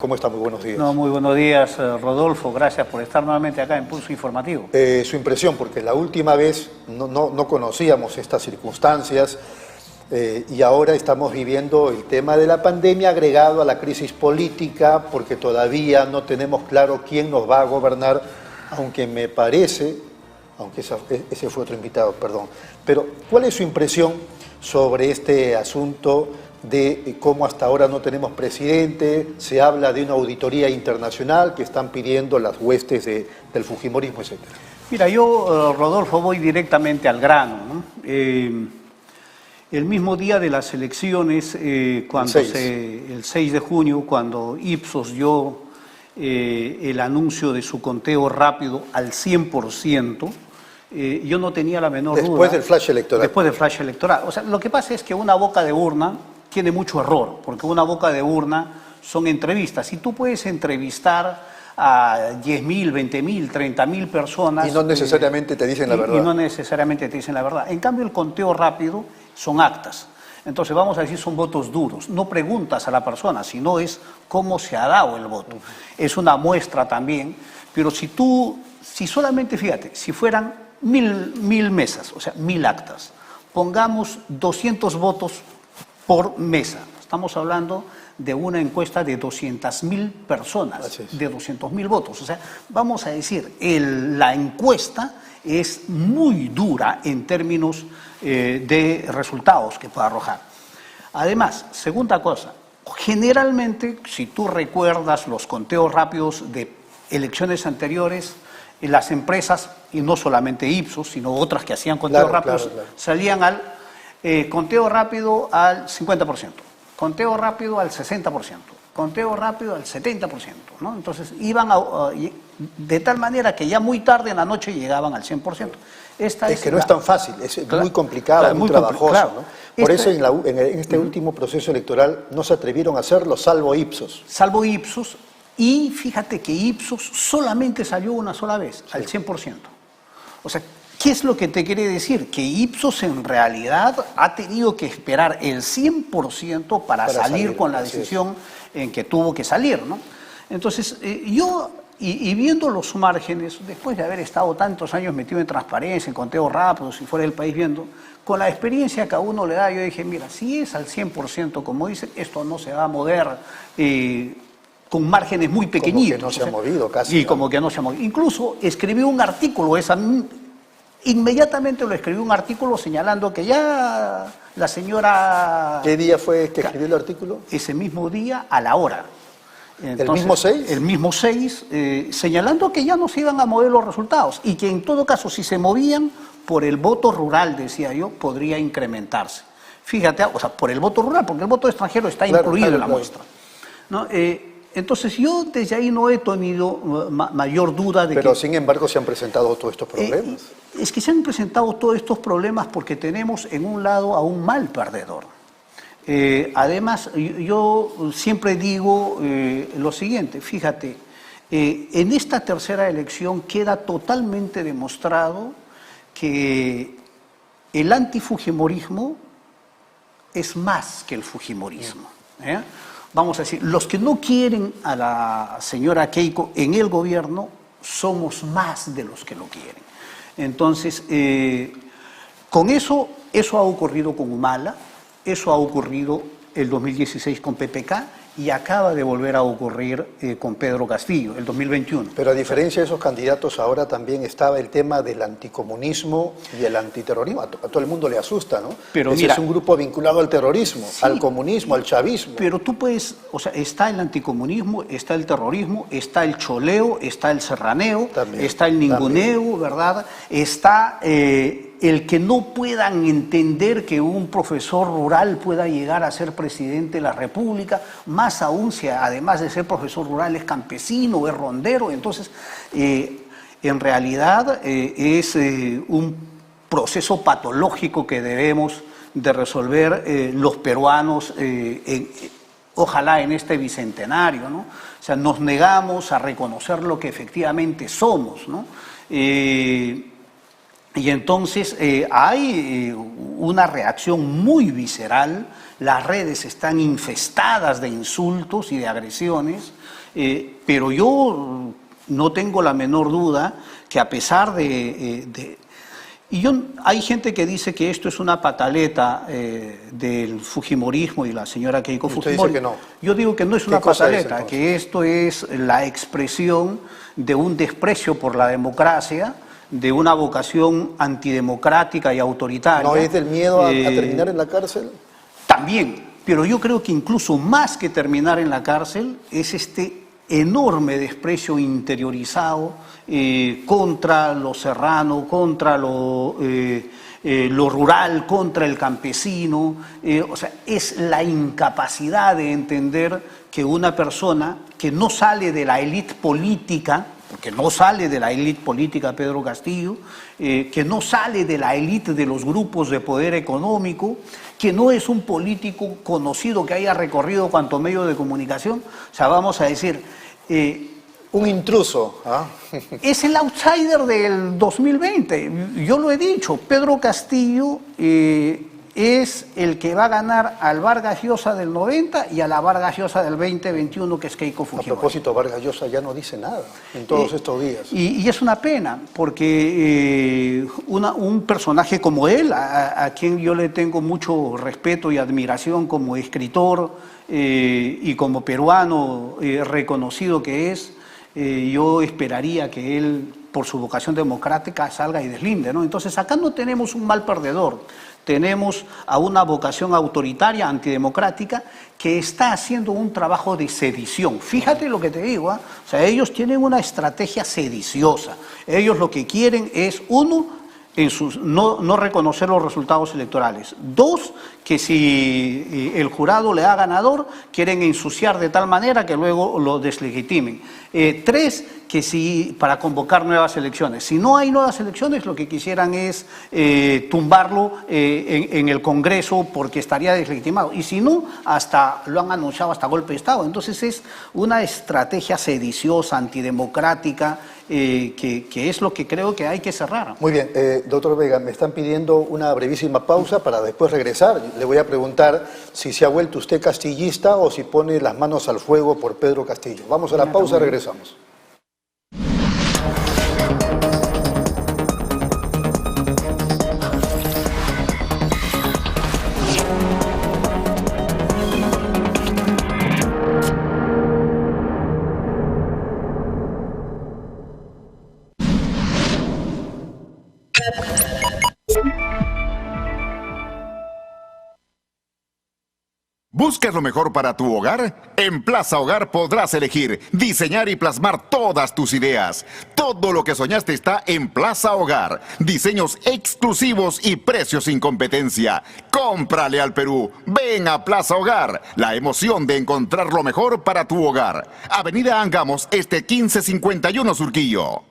¿Cómo está? Muy buenos días. No, muy buenos días, Rodolfo. Gracias por estar nuevamente acá en Pulso Informativo. Su impresión, porque la última vez no conocíamos estas circunstancias y ahora estamos viviendo el tema de la pandemia agregado a la crisis política, porque todavía no tenemos claro quién nos va a gobernar, aunque me parece, aunque ese fue otro invitado, perdón. Pero, ¿cuál es su impresión sobre este asunto de cómo hasta ahora no tenemos presidente? Se habla de una auditoría internacional que están pidiendo las huestes del fujimorismo, etc. Mira, yo, Rodolfo, voy directamente al grano, ¿no? El mismo día de las elecciones, el 6 de junio, cuando Ipsos dio el anuncio de su conteo rápido al 100%, yo no tenía la menor duda. Después del flash electoral. Después del flash electoral. O sea, lo que pasa es que una boca de urna tiene mucho error, porque una boca de urna son entrevistas. Y tú puedes entrevistar a 10.000, 20.000, 30.000 personas. Y no necesariamente te dicen la verdad. Y no necesariamente te dicen la verdad. En cambio, el conteo rápido son actas. Entonces, vamos a decir, son votos duros. No preguntas a la persona, sino es cómo se ha dado el voto. Es una muestra también. Pero si solamente, fíjate, si fueran mil mesas, o sea, 1.000 actas, pongamos 200 votos por mesa. Estamos hablando de una encuesta de 200.000 personas, de 200.000 votos. O sea, vamos a decir, la encuesta es muy dura en términos de resultados que puede arrojar. Además, segunda cosa, generalmente, si tú recuerdas los conteos rápidos de elecciones anteriores, las empresas, y no solamente Ipsos, sino otras que hacían conteos rápidos, salían al conteo rápido al 50%, conteo rápido al 60%, conteo rápido al 70%, ¿no? Entonces iban de tal manera que ya muy tarde en la noche llegaban al 100%. Es que no es tan fácil, es muy complicado, muy trabajoso, ¿no? Por eso en este último proceso electoral no se atrevieron a hacerlo, salvo Ipsos. Salvo Ipsos, y fíjate que Ipsos solamente salió una sola vez, al 100%. O sea, ¿qué es lo que te quiere decir? Que Ipsos en realidad ha tenido que esperar el 100% para salir con la decisión en que tuvo que salir, ¿no? Entonces, yo, y viendo los márgenes, después de haber estado tantos años metido en transparencia, en conteos rápidos y fuera del país viendo, con la experiencia que a uno le da, yo dije, mira, si es al 100%, como dicen, esto no se va a mover con márgenes muy pequeñitos. Como que no se ha movido casi. Y como que no se ha movido. Incluso escribí un artículo, inmediatamente lo escribí un artículo señalando que ya la señora... ¿Qué día fue que escribió el artículo? Ese mismo día, a la hora. Entonces, ¿El mismo 6? El mismo 6, señalando que ya no se iban a mover los resultados y que en todo caso, si se movían, por el voto rural, decía yo, podría incrementarse. Fíjate, o sea, por el voto rural, porque el voto extranjero está incluido en la muestra, ¿no? Entonces yo desde ahí no he tenido mayor duda de Pero sin embargo se han presentado todos estos problemas. Es que se han presentado todos estos problemas porque tenemos en un lado a un mal perdedor. Además, yo siempre digo lo siguiente, fíjate, en esta tercera elección queda totalmente demostrado que el antifujimorismo es más que el fujimorismo. Vamos a decir, los que no quieren a la señora Keiko en el gobierno somos más de los que lo quieren. Entonces, con eso ha ocurrido con Humala, eso ha ocurrido el 2016 con PPK y acaba de volver a ocurrir con Pedro Castillo, el 2021. Pero a diferencia de esos candidatos, ahora también estaba el tema del anticomunismo y el antiterrorismo. A todo el mundo le asusta, ¿no? Pero ese es un grupo vinculado al terrorismo, sí, al comunismo, al chavismo. Pero tú puedes, o sea, está el anticomunismo, está el terrorismo, está el choleo, está el serraneo, también, está el ninguneo, ¿verdad? Está el que no puedan entender que un profesor rural pueda llegar a ser presidente de la República, más aún si además de ser profesor rural es campesino, es rondero. Entonces, en realidad es un proceso patológico que debemos de resolver los peruanos, ojalá en este bicentenario, ¿no? O sea, nos negamos a reconocer lo que efectivamente somos, ¿no? Y entonces hay una reacción muy visceral, las redes están infestadas de insultos y de agresiones, pero yo no tengo la menor duda que a pesar hay gente que dice que esto es una pataleta del fujimorismo y la señora Keiko Fujimori. Usted dice que no. Yo digo que no es una pataleta, que esto es la expresión de un desprecio por la democracia, de una vocación antidemocrática y autoritaria. ¿No es del miedo a terminar en la cárcel? También, pero yo creo que incluso más que terminar en la cárcel es este enorme desprecio interiorizado contra lo serrano, contra lo rural, contra el campesino. O sea, es la incapacidad de entender que una persona que no sale de la élite política, porque no sale de la élite política Pedro Castillo, que no sale de la élite de los grupos de poder económico, que no es un político conocido que haya recorrido cuanto medio de comunicación. O sea, vamos a decir... un intruso. Es el outsider del 2020. Yo lo he dicho, Pedro Castillo es el que va a ganar al Vargas Llosa del 90 y a la Vargas Llosa del 2021, que es Keiko Fujimori. A propósito, Vargas Llosa ya no dice nada en todos estos días. Y es una pena, porque un personaje como él, a quien yo le tengo mucho respeto y admiración como escritor y como peruano reconocido que es, yo esperaría que él, por su vocación democrática, salga y deslinde, ¿no? Entonces, acá no tenemos un mal perdedor. Tenemos a una vocación autoritaria, antidemocrática, que está haciendo un trabajo de sedición. Fíjate lo que te digo, ¿eh? O sea, ellos tienen una estrategia sediciosa. Ellos lo que quieren es, uno, no reconocer los resultados electorales. Dos, que si el jurado le da ganador, quieren ensuciar de tal manera que luego lo deslegitimen. Tres, que si para convocar nuevas elecciones. Si no hay nuevas elecciones, lo que quisieran es tumbarlo en el Congreso porque estaría deslegitimado. Y si no, hasta lo han anunciado hasta golpe de Estado. Entonces es una estrategia sediciosa, antidemocrática, que es lo que creo que hay que cerrar. Muy bien, doctor Vega, me están pidiendo una brevísima pausa para después regresar. Le voy a preguntar si se ha vuelto usted castillista o si pone las manos al fuego por Pedro Castillo. Vamos a la pausa, regresamos. ¿Buscas lo mejor para tu hogar? En Plaza Hogar podrás elegir, diseñar y plasmar todas tus ideas. Todo lo que soñaste está en Plaza Hogar. Diseños exclusivos y precios sin competencia. Cómprale al Perú. Ven a Plaza Hogar. La emoción de encontrar lo mejor para tu hogar. Avenida Angamos, 1551 Surquillo.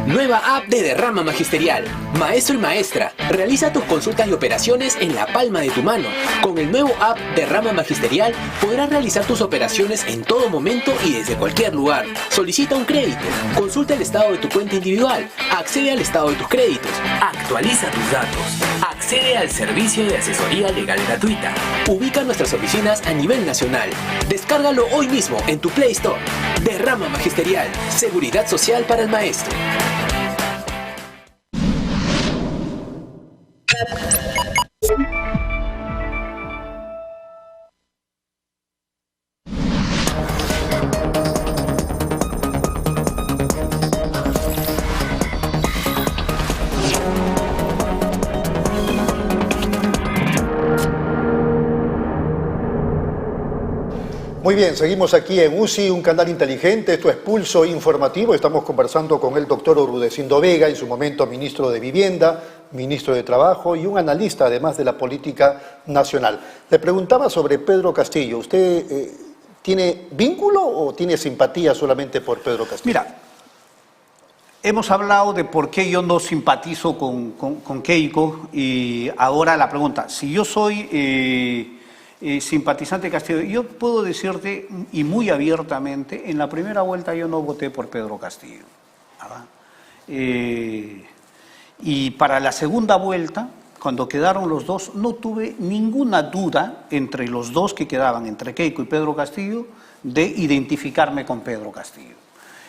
Nueva app de Derrama Magisterial. Maestro y maestra, realiza tus consultas y operaciones en la palma de tu mano. Con el nuevo app Derrama Magisterial podrás realizar tus operaciones en todo momento y desde cualquier lugar. Solicita un crédito, consulta el estado de tu cuenta individual, accede al estado de tus créditos, actualiza tus datos, accede al servicio de asesoría legal gratuita. Ubica nuestras oficinas a nivel nacional. Descárgalo hoy mismo en tu Play Store. Derrama Magisterial, seguridad social para el maestro. Muy bien, seguimos aquí en UCI, un canal inteligente, esto es Pulso Informativo, estamos conversando con el doctor Rudecindo Vega, en su momento ministro de Vivienda, ministro de Trabajo y un analista además de la política nacional. Le preguntaba sobre Pedro Castillo, ¿usted tiene vínculo o tiene simpatía solamente por Pedro Castillo? Mira, hemos hablado de por qué yo no simpatizo con Keiko y ahora la pregunta, si yo soy simpatizante de Castillo, yo puedo decirte, y muy abiertamente, en la primera vuelta yo no voté por Pedro Castillo. Y para la segunda vuelta, cuando quedaron los dos, no tuve ninguna duda entre los dos que quedaban, entre Keiko y Pedro Castillo, de identificarme con Pedro Castillo.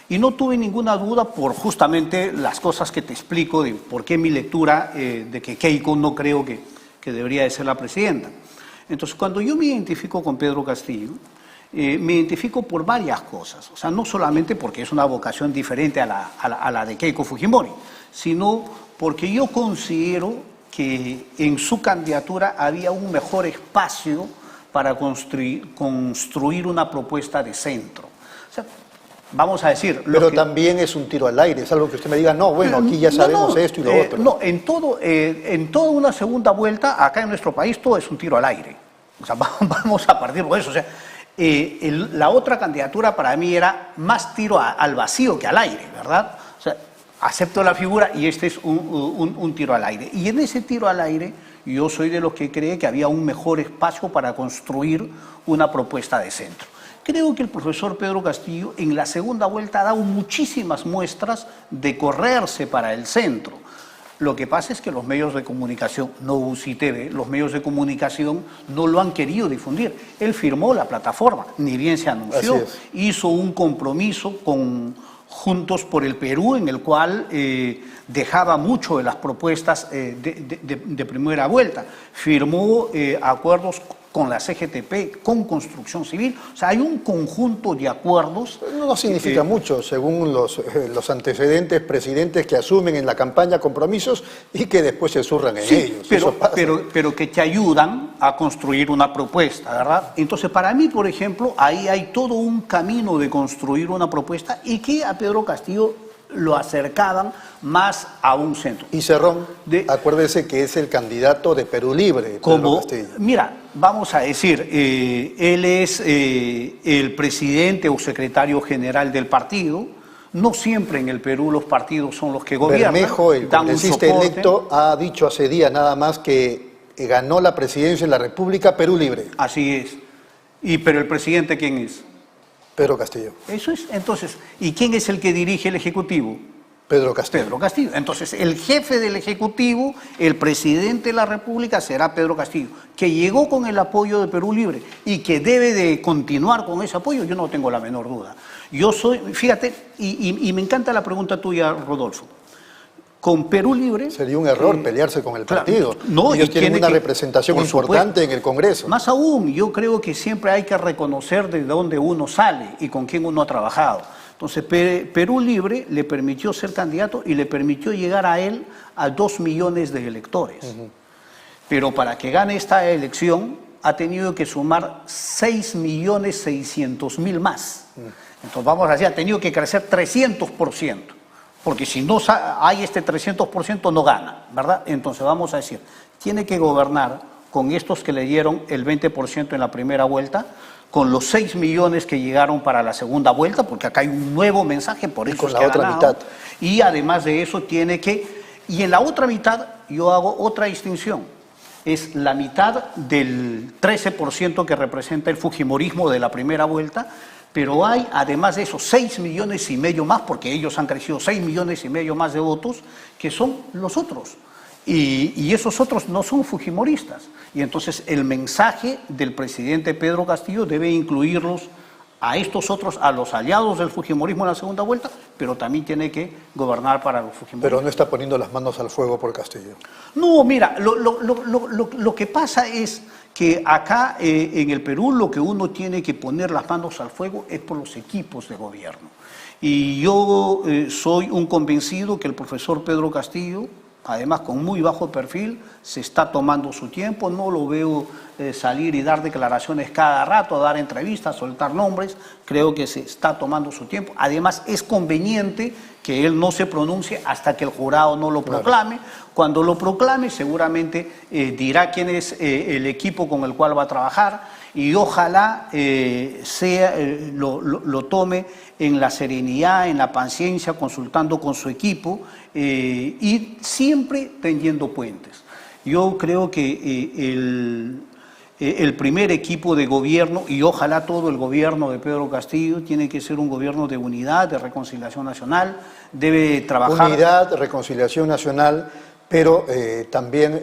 Y no tuve ninguna duda por justamente las cosas que te explico de por qué mi lectura de que Keiko no creo que debería de ser la presidenta. Entonces, cuando yo me identifico con Pedro Castillo, me identifico por varias cosas. O sea, no solamente porque es una vocación diferente a la de Keiko Fujimori, sino porque yo considero que en su candidatura había un mejor espacio para construir una propuesta de centro. O sea, vamos a decir... Pero también es un tiro al aire, es algo que usted me diga, no, bueno, aquí ya sabemos esto y lo otro. No, en toda una segunda vuelta, acá en nuestro país, todo es un tiro al aire. O sea, vamos a partir de eso. O sea, la otra candidatura para mí era más tiro al vacío que al aire, ¿verdad? O sea, acepto la figura y este es un tiro al aire. Y en ese tiro al aire, yo soy de los que cree que había un mejor espacio para construir una propuesta de centro. Creo que el profesor Pedro Castillo en la segunda vuelta ha dado muchísimas muestras de correrse para el centro. Lo que pasa es que los medios de comunicación, no UCITV, los medios de comunicación no lo han querido difundir. Él firmó la plataforma, ni bien se anunció, hizo un compromiso con Juntos por el Perú, en el cual dejaba mucho de las propuestas de primera vuelta. Firmó acuerdos con la CGTP, con Construcción Civil. O sea, hay un conjunto de acuerdos. No significa mucho, según los antecedentes presidentes que asumen en la campaña compromisos y que después se zurran en ellos. Pero que te ayudan a construir una propuesta, ¿verdad? Entonces, para mí, por ejemplo, ahí hay todo un camino de construir una propuesta y que a Pedro Castillo lo acercaban más a un centro. Y Cerrón, acuérdese que es el candidato de Perú Libre, Pedro Castillo. Mira, vamos a decir, él es el presidente o secretario general del partido. No siempre en el Perú los partidos son los que gobiernan. Bermejo, el congresista electo, ha dicho hace días nada más que ganó la presidencia de la República Perú Libre. Así es. Pero el presidente, ¿quién es? Pedro Castillo. Eso es. Entonces, ¿y quién es el que dirige el Ejecutivo? Pedro Castillo. Pedro Castillo. Entonces, el jefe del Ejecutivo, el presidente de la República, será Pedro Castillo, que llegó con el apoyo de Perú Libre y que debe de continuar con ese apoyo, yo no tengo la menor duda. Yo soy, fíjate, y me encanta la pregunta tuya, Rodolfo. Con Perú Libre... Sería un error pelearse con el partido. Claro, no, ellos tienen una representación importante en el Congreso. Más aún, yo creo que siempre hay que reconocer de dónde uno sale y con quién uno ha trabajado. Entonces, Perú Libre le permitió ser candidato y le permitió llegar a él a 2 millones de electores. Pero para que gane esta elección ha tenido que sumar 6.600.000 más. Entonces, vamos a decir, ha tenido que crecer 300%. Porque si no hay este 300% no gana, ¿verdad? Entonces vamos a decir, tiene que gobernar con estos que le dieron el 20% en la primera vuelta, con los 6 millones que llegaron para la segunda vuelta, porque acá hay un nuevo mensaje, por eso con la otra mitad. Y además de eso tiene que... Y en la otra mitad yo hago otra distinción. Es la mitad del 13% que representa el fujimorismo de la primera vuelta, pero hay, además de esos 6,5 millones más, porque ellos han crecido 6,5 millones más de votos, que son los otros. Y esos otros no son fujimoristas. Y entonces el mensaje del presidente Pedro Castillo debe incluirlos a estos otros, a los aliados del fujimorismo en la segunda vuelta, pero también tiene que gobernar para los fujimoristas. Pero no está poniendo las manos al fuego por Castillo. No, mira, lo que pasa es que acá en el Perú lo que uno tiene que poner las manos al fuego es por los equipos de gobierno. Y yo soy un convencido que el profesor Pedro Castillo, además con muy bajo perfil, se está tomando su tiempo. No lo veo salir y dar declaraciones cada rato, dar entrevistas, soltar nombres. Creo que se está tomando su tiempo. Además, es conveniente que él no se pronuncie hasta que el jurado no lo proclame. Claro. Cuando lo proclame, seguramente dirá quién es el equipo con el cual va a trabajar y ojalá lo tome en la serenidad, en la paciencia, consultando con su equipo y siempre tendiendo puentes. Yo creo que el primer equipo de gobierno, y ojalá todo el gobierno de Pedro Castillo, tiene que ser un gobierno de unidad, de reconciliación nacional, debe trabajar... Unidad, reconciliación nacional, pero también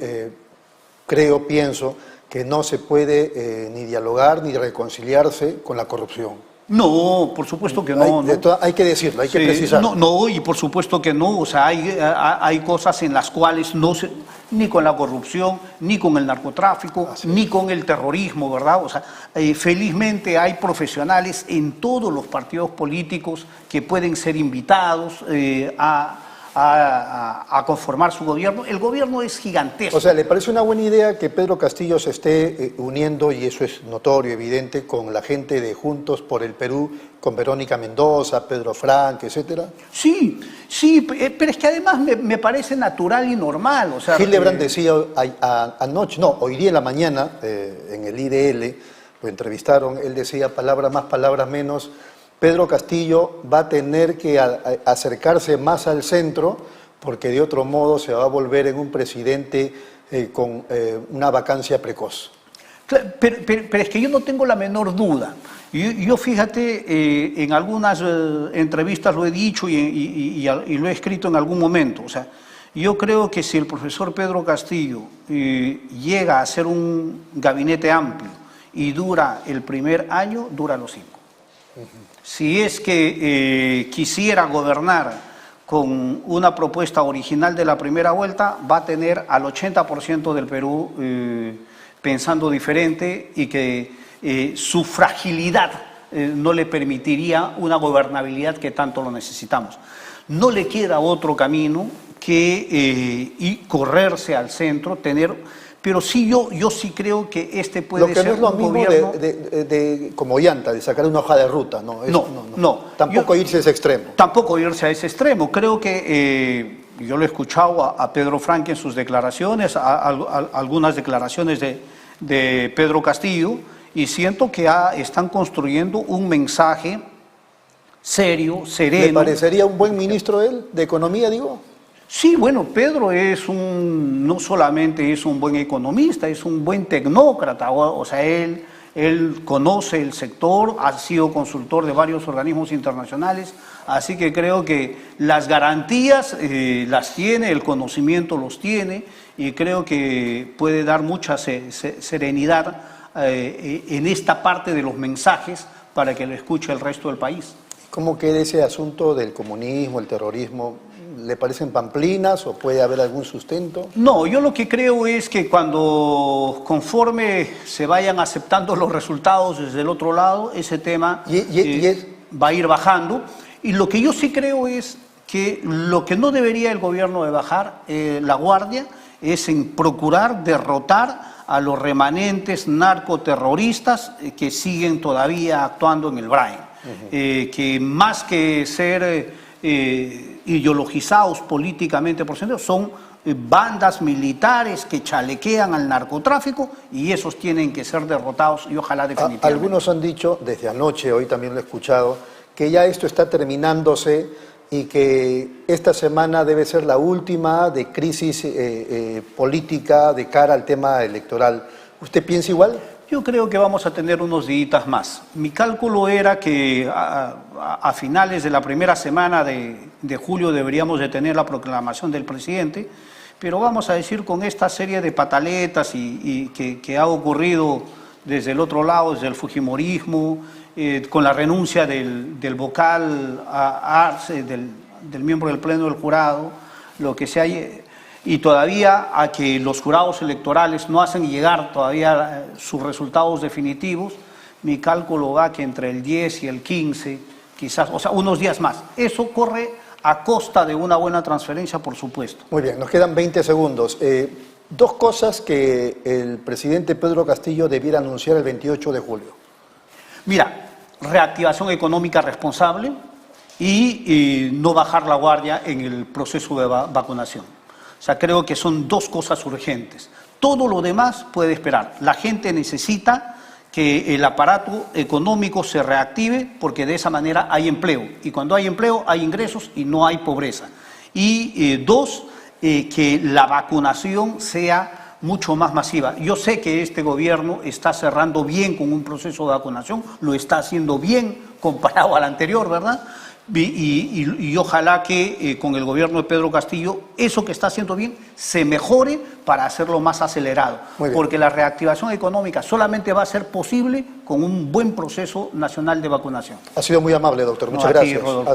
pienso que no se puede ni dialogar ni reconciliarse con la corrupción. No, por supuesto que no. Hay que decirlo, hay que precisarlo. No, y por supuesto que no. O sea, hay cosas en las cuales no se... Ni con la corrupción, ni con el narcotráfico, ni con el terrorismo, ¿verdad? O sea, felizmente hay profesionales en todos los partidos políticos que pueden ser invitados a conformar su gobierno. El gobierno es gigantesco. O sea, ¿le parece una buena idea que Pedro Castillo se esté uniendo, y eso es notorio, evidente, con la gente de Juntos por el Perú, con Verónica Mendoza, Pedro Frank, etcétera? Sí, pero es que además me parece natural y normal. O sea, Hildebrand decía anoche, hoy día en la mañana, en el IDL, lo entrevistaron, él decía, palabras más, palabras menos, Pedro Castillo va a tener que acercarse más al centro, porque de otro modo se va a volver en un presidente con una vacancia precoz. Pero es que yo no tengo la menor duda. Yo fíjate, en algunas entrevistas lo he dicho y lo he escrito en algún momento. O sea, yo creo que si el profesor Pedro Castillo llega a hacer un gabinete amplio y dura el primer año, dura los 5. Si es que quisiera gobernar con una propuesta original de la primera vuelta, va a tener al 80% del Perú pensando diferente, y que su fragilidad no le permitiría una gobernabilidad que tanto lo necesitamos. No le queda otro camino que y correrse al centro, pero sí yo sí creo que este puede ser un gobierno... Lo que no es lo mismo como Ollanta, de sacar una hoja de ruta, ¿no? No. Tampoco irse a ese extremo. Tampoco irse a ese extremo. Creo que yo lo he escuchado a Pedro Frank en sus declaraciones, algunas declaraciones de Pedro Castillo, y siento que están construyendo un mensaje serio, sereno. ¿Le parecería un buen ministro él, de Economía, digo? Sí, bueno, Pedro no solamente es un buen economista, es un buen tecnócrata. O sea, él conoce el sector, ha sido consultor de varios organismos internacionales, así que creo que las garantías las tiene, el conocimiento los tiene, y creo que puede dar mucha serenidad en esta parte de los mensajes para que lo escuche el resto del país. ¿Cómo queda ese asunto del comunismo, el terrorismo? ¿Le parecen pamplinas o puede haber algún sustento? No, yo lo que creo es que conforme se vayan aceptando los resultados desde el otro lado, ese tema va a ir bajando. Y lo que yo sí creo es que lo que no debería el gobierno de bajar la guardia es en procurar derrotar a los remanentes narcoterroristas que siguen todavía actuando en el Brain. Que más que ser ideologizados políticamente por ciento, son bandas militares que chalequean al narcotráfico, y esos tienen que ser derrotados, y ojalá definitivamente. Algunos han dicho, desde anoche, hoy también lo he escuchado, que ya esto está terminándose y que esta semana debe ser la última de crisis política de cara al tema electoral. ¿Usted piensa igual? Yo creo que vamos a tener unos días más. Mi cálculo era que a finales de la primera semana de julio deberíamos de tener la proclamación del presidente, pero vamos a decir, con esta serie de pataletas y que ha ocurrido desde el otro lado, desde el fujimorismo, con la renuncia del vocal Arce, del miembro del Pleno del Jurado, lo que se ha... Y todavía a que los jurados electorales no hacen llegar todavía sus resultados definitivos, mi cálculo va que entre el 10 y el 15, quizás, o sea, unos días más. Eso corre a costa de una buena transferencia, por supuesto. Muy bien, nos quedan 20 segundos. Dos cosas que el presidente Pedro Castillo debiera anunciar el 28 de julio. Mira, reactivación económica responsable y no bajar la guardia en el proceso de vacunación. O sea, creo que son dos cosas urgentes. Todo lo demás puede esperar. La gente necesita que el aparato económico se reactive, porque de esa manera hay empleo. Y cuando hay empleo hay ingresos y no hay pobreza. Y dos, que la vacunación sea mucho más masiva. Yo sé que este gobierno está cerrando bien con un proceso de vacunación, lo está haciendo bien comparado al anterior, ¿verdad? Y ojalá que con el gobierno de Pedro Castillo eso que está haciendo bien se mejore para hacerlo más acelerado, porque la reactivación económica solamente va a ser posible con un buen proceso nacional de vacunación. Ha sido muy amable, doctor. Muchas A ti, gracias. Rodolfo.